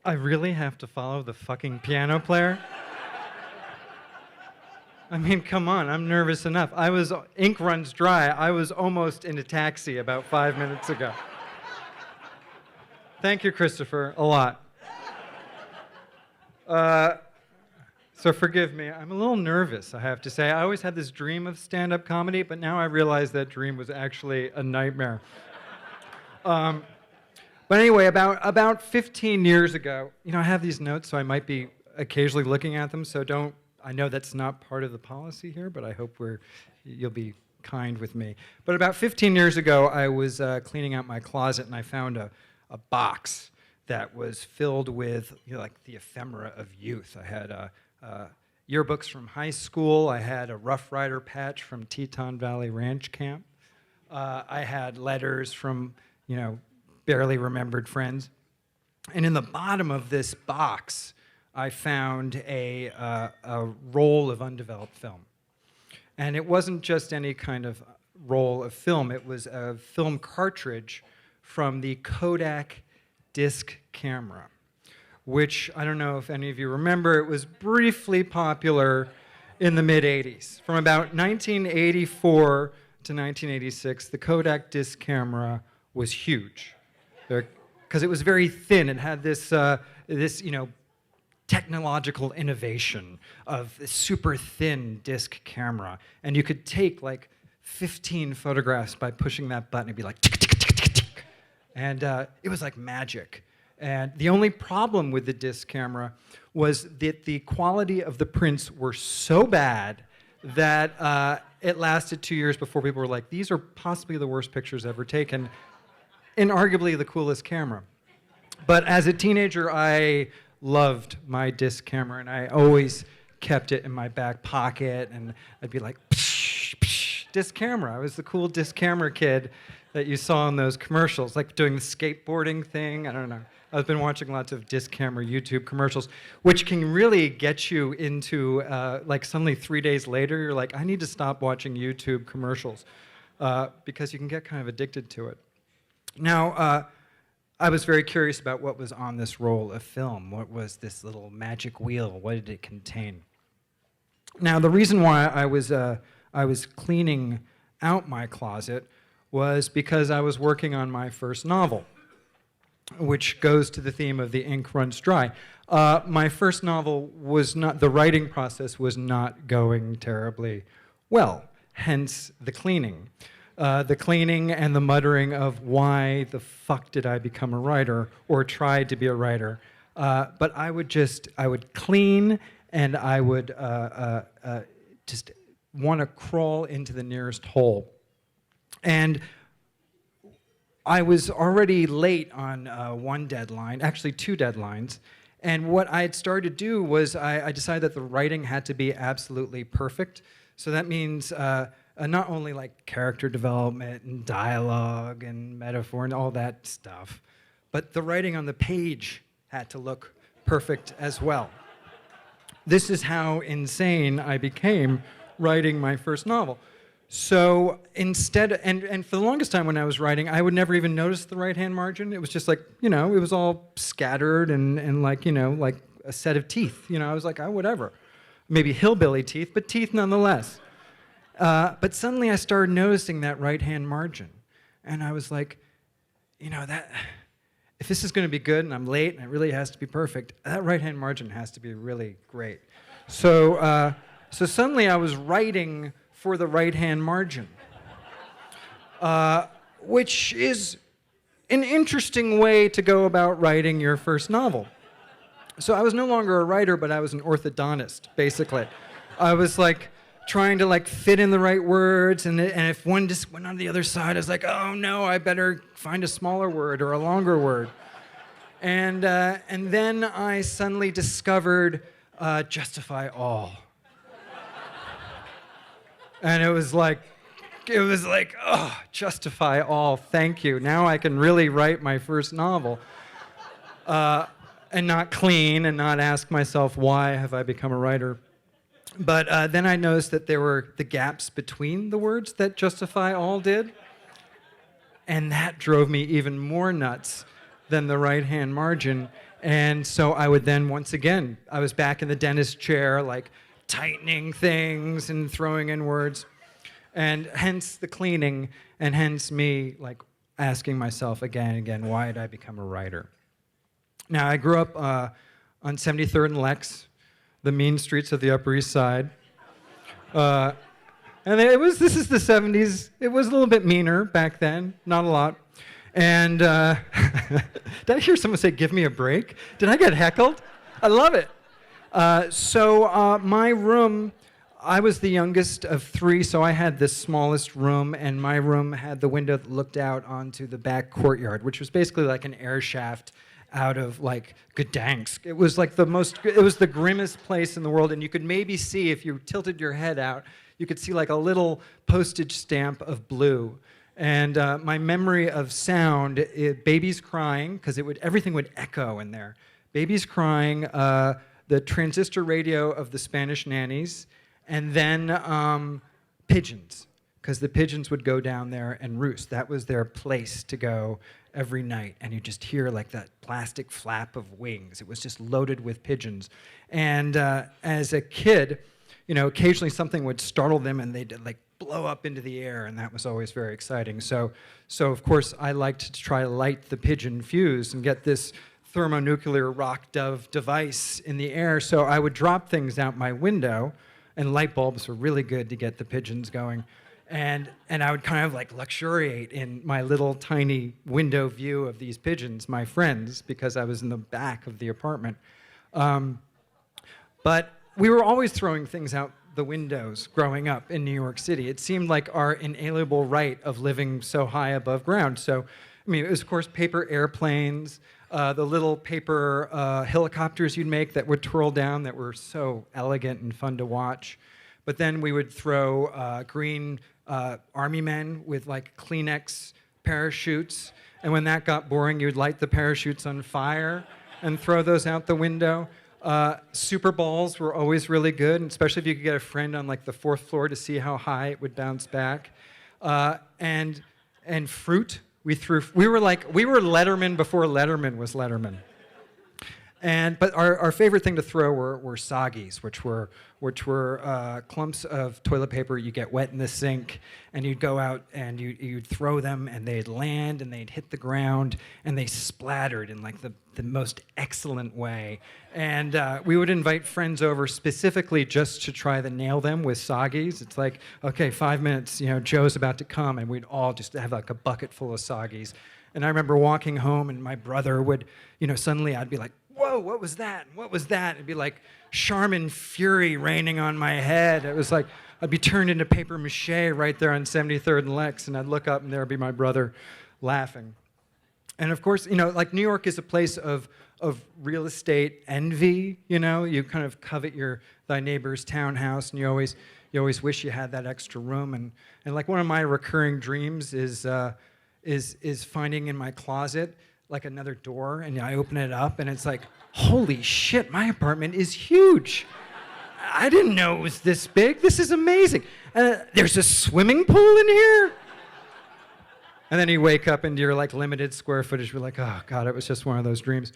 I really have to follow the fucking piano player? I mean, come on, I'm nervous enough. Ink runs dry. I was almost in a taxi about 5 minutes ago. Thank you, Christopher, a lot. So forgive me, I'm a little nervous, I have to say. I always had this dream of stand-up comedy, but now I realize that dream was actually a nightmare. But anyway, about 15 years ago, I have these notes, so I might be occasionally looking at them, so I know that's not part of the policy here, but I hope you'll be kind with me. But about 15 years ago, I was cleaning out my closet, and I found a box that was filled with like the ephemera of youth. I had yearbooks from high school. I had a Rough Rider patch from Teton Valley Ranch Camp. I had letters from, barely remembered friends. And in the bottom of this box, I found a roll of undeveloped film. And it wasn't just any kind of roll of film. It was a film cartridge from the Kodak disc camera, which I don't know if any of you remember. It was briefly popular in the mid-'80s. From about 1984 to 1986, the Kodak disc camera was huge because it was very thin. It had this technological innovation of this super thin disc camera, and you could take like 15 photographs by pushing that button. It'd be like tick, tick, tick, tick, tick. And it was like magic. And the only problem with the disc camera was that the quality of the prints were so bad that it lasted 2 years before people were like, these are possibly the worst pictures ever taken, and arguably the coolest camera. But as a teenager, I loved my disc camera, and I always kept it in my back pocket, and I'd be like, psh, psh, disc camera. I was the cool disc camera kid that you saw in those commercials, like doing the skateboarding thing. I don't know. I've been watching lots of disc camera YouTube commercials, which can really get you into, like suddenly 3 days later, you're like, I need to stop watching YouTube commercials, because you can get kind of addicted to it. Now, I was very curious about what was on this roll of film. What was this little magic wheel? What did it contain? Now, the reason why I was cleaning out my closet was because I was working on my first novel, which goes to the theme of the ink runs dry. My first novel the writing process was not going terribly well, hence the cleaning. The cleaning and the muttering of why the fuck did I become a writer or tried to be a writer. But I would clean, and I would just want to crawl into the nearest hole. And I was already late on one deadline, actually 2 deadlines, and what I had started to do was I decided that the writing had to be absolutely perfect. So that means not only like character development and dialogue and metaphor and all that stuff, but the writing on the page had to look perfect as well. This is how insane I became writing my first novel. So instead, and for the longest time when I was writing, I would never even notice the right-hand margin. It was just like, it was all scattered and like, like a set of teeth. I was like, oh, whatever. Maybe hillbilly teeth, but teeth nonetheless. But suddenly I started noticing that right-hand margin. And I was like, that if this is going to be good and I'm late and it really has to be perfect, that right-hand margin has to be really great. So suddenly I was writing for the right-hand margin, which is an interesting way to go about writing your first novel. So I was no longer a writer, but I was an orthodontist, basically. I was like trying to like fit in the right words, and if one just went on the other side, I was like, oh no, I better find a smaller word or a longer word. And then I suddenly discovered justify all. And it was like, oh, justify all, thank you. Now I can really write my first novel. And not clean and not ask myself, why have I become a writer? But then I noticed that there were the gaps between the words that justify all did. And that drove me even more nuts than the right-hand margin. And so I would then, once again, I was back in the dentist chair, like tightening things and throwing in words. And hence the cleaning, and hence me like asking myself again and again, why did I become a writer? Now, I grew up on 73rd and Lex, the mean streets of the Upper East Side. And this is the 70s. It was a little bit meaner back then, not a lot. And did I hear someone say, give me a break? Did I get heckled? I love it. So my room, I was the youngest of three, so I had the smallest room, and my room had the window that looked out onto the back courtyard, which was basically like an air shaft out of like Gdansk. It was like it was the grimmest place in the world, and you could maybe see, if you tilted your head out, you could see like a little postage stamp of blue. And my memory of sound, babies crying, because everything would echo in there. Babies crying, the transistor radio of the Spanish nannies, and then pigeons, because the pigeons would go down there and roost. That was their place to go every night, and you just hear like that plastic flap of wings. It was just loaded with pigeons. And as a kid, occasionally something would startle them, and they'd like blow up into the air, and that was always very exciting. So of course, I liked to try to light the pigeon fuse and get this thermonuclear rock dove device in the air. So I would drop things out my window, and light bulbs were really good to get the pigeons going. And I would kind of like luxuriate in my little tiny window view of these pigeons, my friends, because I was in the back of the apartment. But we were always throwing things out the windows growing up in New York City. It seemed like our inalienable right of living so high above ground. So, I mean, it was, of course, paper airplanes, the little paper helicopters you'd make that would twirl down that were so elegant and fun to watch. But then we would throw green army men with like Kleenex parachutes. And when that got boring, you'd light the parachutes on fire and throw those out the window. Super balls were always really good, especially if you could get a friend on like the fourth floor to see how high it would bounce back. And fruit. We were Letterman before Letterman was Letterman. But our favorite thing to throw were soggies, which were clumps of toilet paper you get wet in the sink, and you'd go out and you'd throw them, and they'd land and they'd hit the ground, and they splattered in like the most excellent way. And we would invite friends over specifically just to try to nail them with soggies. It's like, okay, 5 minutes, Joe's about to come, and we'd all just have like a bucket full of soggies. And I remember walking home, and my brother would, suddenly I'd be like, whoa, what was that? What was that? It'd be like Charmin fury raining on my head. It was like I'd be turned into paper mache right there on 73rd and Lex, and I'd look up, and there would be my brother laughing. And of course, like New York is a place of real estate envy. You kind of covet thy neighbor's townhouse, and you always wish you had that extra room. And like one of my recurring dreams is finding in my closet like another door, and I open it up, and it's like, holy shit, my apartment is huge. I didn't know it was this big. This is amazing. There's a swimming pool in here? And then you wake up into your like limited square footage. You're like, oh God, it was just one of those dreams.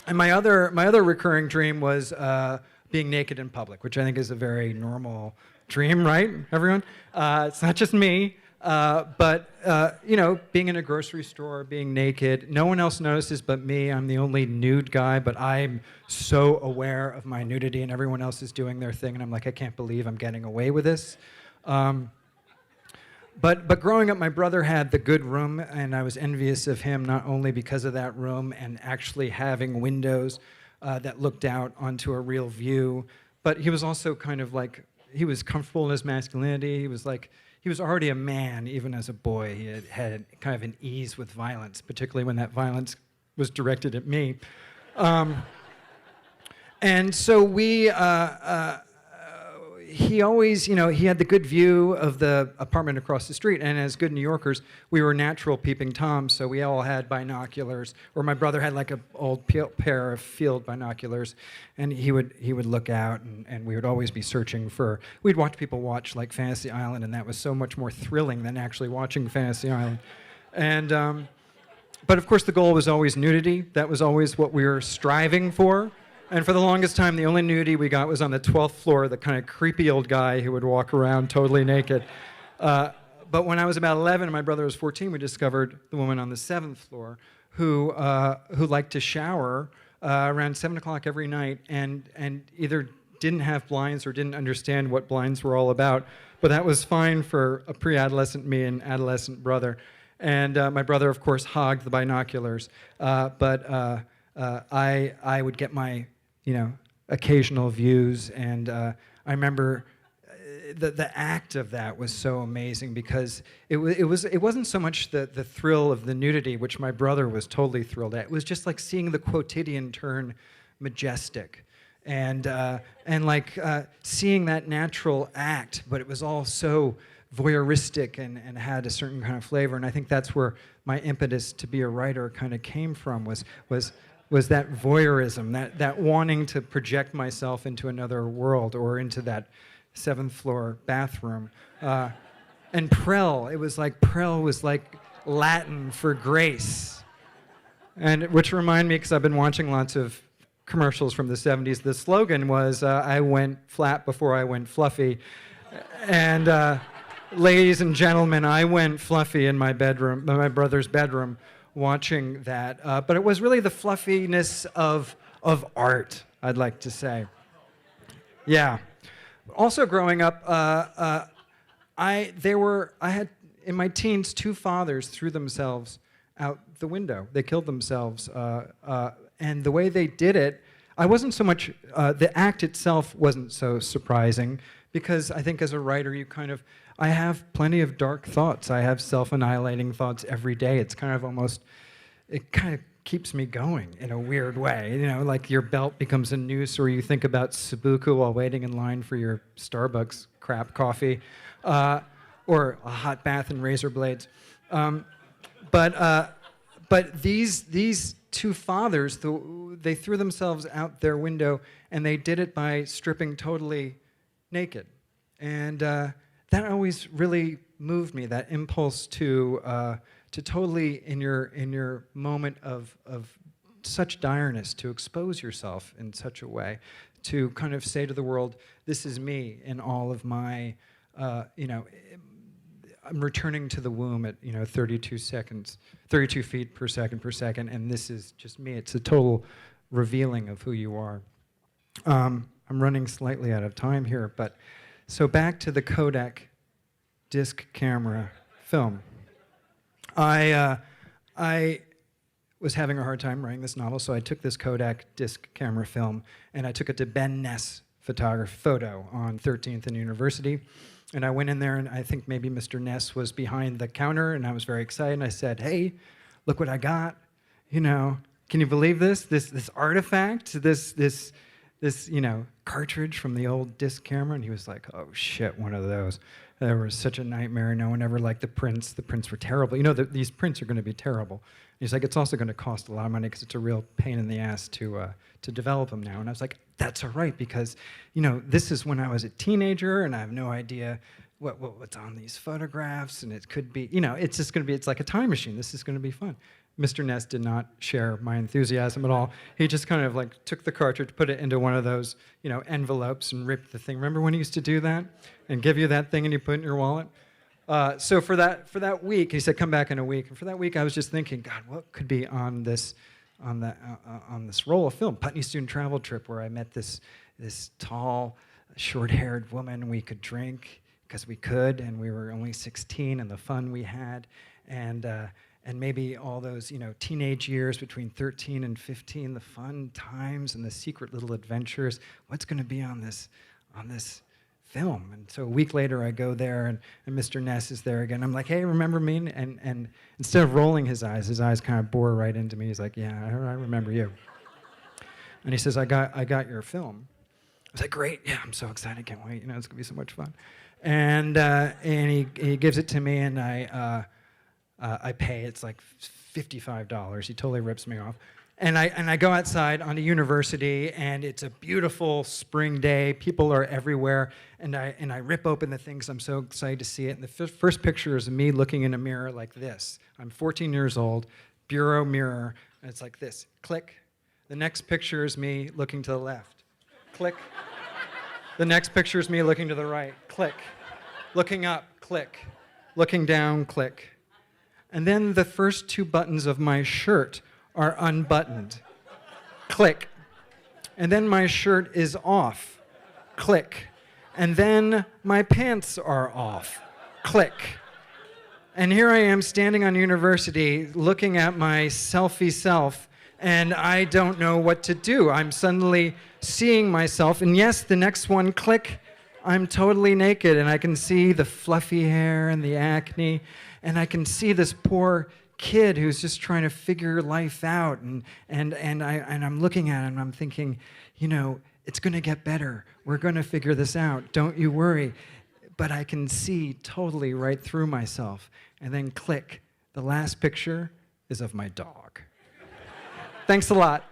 And my other recurring dream was being naked in public, which I think is a very normal dream, right, everyone? It's not just me. But being in a grocery store, being naked, no one else notices but me. I'm the only nude guy, but I'm so aware of my nudity, and everyone else is doing their thing, and I'm like, I can't believe I'm getting away with this. But growing up, my brother had the good room, and I was envious of him not only because of that room and actually having windows that looked out onto a real view, but he was also kind of like, he was comfortable in his masculinity. He was already a man, even as a boy. He had kind of an ease with violence, particularly when that violence was directed at me. And so he always, he had the good view of the apartment across the street, and as good New Yorkers, we were natural peeping Toms, so we all had binoculars, or my brother had like an old pair of field binoculars, and he would look out, and we would always be searching for, we'd watch people watch like Fantasy Island, and that was so much more thrilling than actually watching Fantasy Island. And But of course, the goal was always nudity. That was always what we were striving for. And for the longest time, the only nudity we got was on the 12th floor, the kind of creepy old guy who would walk around totally naked. But when I was about 11 and my brother was 14, we discovered the woman on the 7th floor who liked to shower around 7 o'clock every night and either didn't have blinds or didn't understand what blinds were all about. But that was fine for a pre-adolescent me and adolescent brother. And my brother, of course, hogged the binoculars. But I would get my, occasional views. And I remember the act of that was so amazing because it wasn't so much the thrill of the nudity, which my brother was totally thrilled at. It was just like seeing the quotidian turn majestic. And seeing that natural act, but it was all so voyeuristic and had a certain kind of flavor. And I think that's where my impetus to be a writer kind of came from, was that voyeurism, that wanting to project myself into another world or into that 7th floor bathroom. And Prel was like Latin for grace. And which remind me, because I've been watching lots of commercials from the 70s, the slogan was, I went flat before I went fluffy. And ladies and gentlemen, I went fluffy in my bedroom, my brother's bedroom, watching that. But it was really the fluffiness of art, I'd like to say. Yeah. Also growing up, I had, in my teens, 2 fathers threw themselves out the window. They killed themselves. And the way they did it, I wasn't so much, the act itself wasn't so surprising, because I think as a writer, I have plenty of dark thoughts. I have self-annihilating thoughts every day. It kind of keeps me going in a weird way. Like your belt becomes a noose, or you think about Sudoku while waiting in line for your Starbucks crap coffee, or a hot bath and razor blades. But these 2 fathers, they threw themselves out their window, and they did it by stripping totally naked. And that always really moved me, that impulse to totally, in your moment of such direness, to expose yourself in such a way, to kind of say to the world, this is me in all of my, I'm returning to the womb at 32 feet per second, and this is just me. It's a total revealing of who you are. I'm running slightly out of time here, but so back to the Kodak disc camera film. I was having a hard time writing this novel, so I took this Kodak disc camera film and I took it to Ben Ness Photo on 13th and University. And I went in there, and I think maybe Mr. Ness was behind the counter, and I was very excited. And I said, "Hey, look what I got! Can you believe this? This artifact, this cartridge from the old disc camera?" And he was like, "Oh shit, one of those. That was such a nightmare. No one ever liked the prints. The prints were terrible. These prints are going to be terrible." And he's like, "It's also going to cost a lot of money because it's a real pain in the ass to develop them now." And I was like, "That's all right, because this is when I was a teenager, and I have no idea what's on these photographs, and it could be, it's just going to be, it's like a time machine. This is going to be fun." Mr. Ness did not share my enthusiasm at all. He just kind of like took the cartridge, put it into one of those, envelopes, and ripped the thing. Remember when he used to do that and give you that thing and you put it in your wallet? So for that week, he said, "Come back in a week." And for that week, I was just thinking, God, what could be on this roll of film? Putney Student Travel Trip, where I met this tall, short-haired woman. We could drink because we could, and we were only 16, and the fun we had, and maybe all those teenage years between 13 and 15, the fun times and the secret little adventures. What's going to be on this film? And so a week later, I go there, and Mr. Ness is there again. I'm like, "Hey, remember me?" And instead of rolling his eyes kind of bore right into me. He's like, "Yeah, I remember you." And he says, I got your film." I was like, "Great, yeah, I'm so excited, can't wait. It's gonna be so much fun." And he gives it to me, and I pay. It's like $55. He totally rips me off. And I go outside on the University, and it's a beautiful spring day. People are everywhere, and I rip open the things. I'm so excited to see it. And the first picture is me looking in a mirror like this. I'm 14 years old, bureau mirror, and it's like this, click. The next picture is me looking to the left, click. The next picture is me looking to the right, click. Looking up, click. Looking down, click. And then the first 2 buttons of my shirt are unbuttoned, click. And then my shirt is off, click. And then my pants are off, click. And here I am standing on university looking at my selfie self, and I don't know what to do. I'm suddenly seeing myself, and yes, the next one, click, I'm totally naked, and I can see the fluffy hair and the acne, and I can see this poor kid who's just trying to figure life out, and I'm looking at him, and I'm thinking, you know, it's going to get better. We're going to figure this out. Don't you worry. But I can see totally right through myself. And then click. The last picture is of my dog. Thanks a lot.